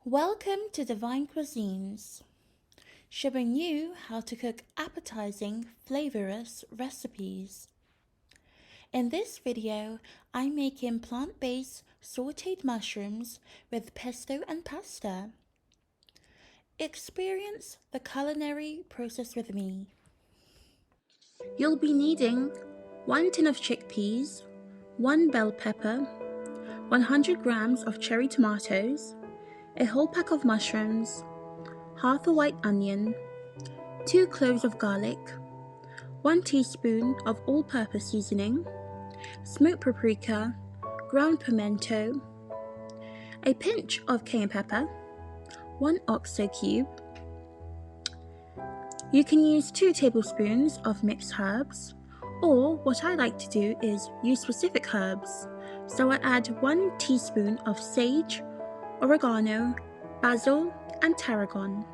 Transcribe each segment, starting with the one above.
Welcome to Divine Cuisines, showing you how to cook appetizing, flavorous recipes. In this video, I'm making plant-based sautéed mushrooms with pesto and pasta. Experience the culinary process with me. You'll be needing 1 tin of chickpeas, 1 bell pepper, 100 grams of cherry tomatoes, a whole pack of mushrooms, half a white onion, 2 cloves of garlic, 1 teaspoon of all-purpose seasoning, smoked paprika, ground pimento, a pinch of cayenne pepper, 1 oxo cube. You can use 2 tablespoons of mixed herbs, or what I like to do is use specific herbs, so I add 1 teaspoon of sage, oregano, basil, and tarragon.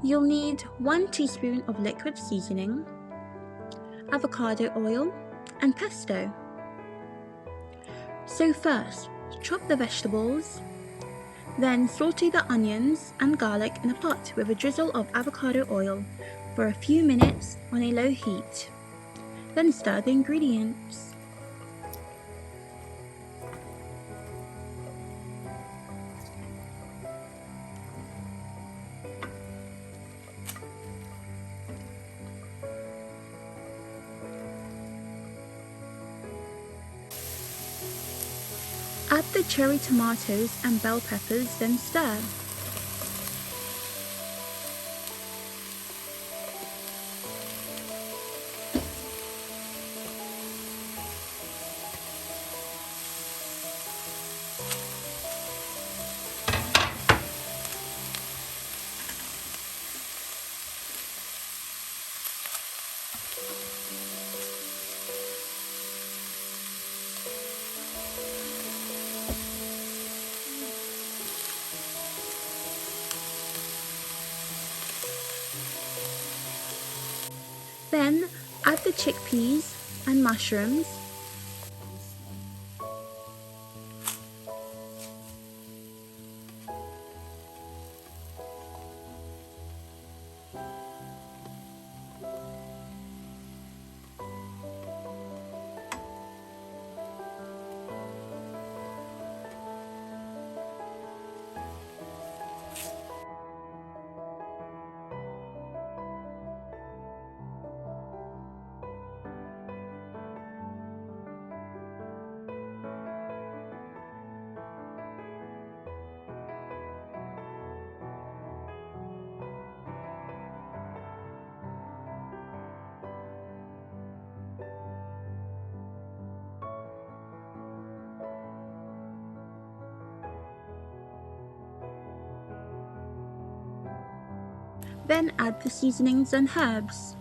You'll need 1 teaspoon of liquid seasoning, avocado oil, and pesto. So first, chop the vegetables, then saute the onions and garlic in a pot with a drizzle of avocado oil for a few minutes on a low heat. Then stir the ingredients. Add the cherry tomatoes and bell peppers, then stir. Then add the chickpeas and mushrooms. Then add the seasonings and herbs.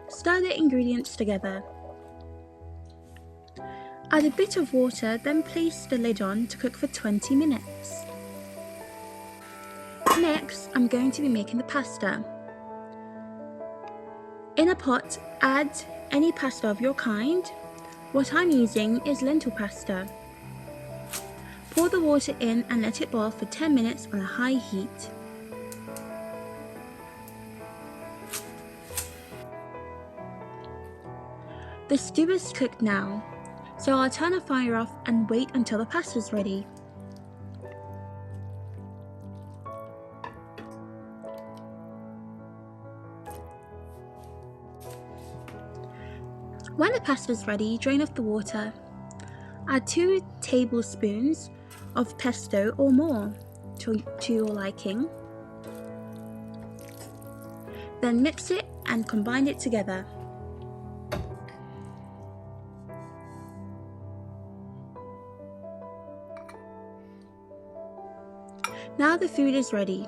Stir the ingredients together. Add a bit of water, then place the lid on to cook for 20 minutes. Next, I'm going to be making the pasta. In a pot, add any pasta of your kind. What I'm using is lentil pasta. Pour the water in and let it boil for 10 minutes on a high heat. The stew is cooked now, so I'll turn the fire off and wait until the pasta is ready. When the pasta is ready, drain off the water. Add 2 tablespoons of pesto or more to your liking. Then mix it and combine it together. Now the food is ready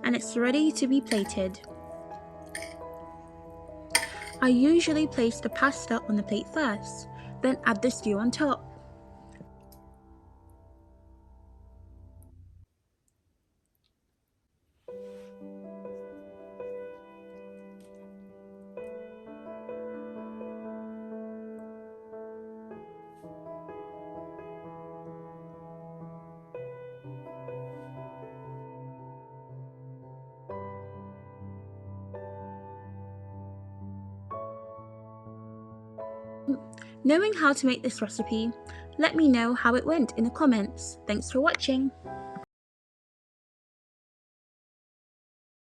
and it's ready to be plated. I usually place the pasta on the plate first, then add the stew on top. Knowing how to make this recipe, let me know how it went in the comments. Thanks for watching.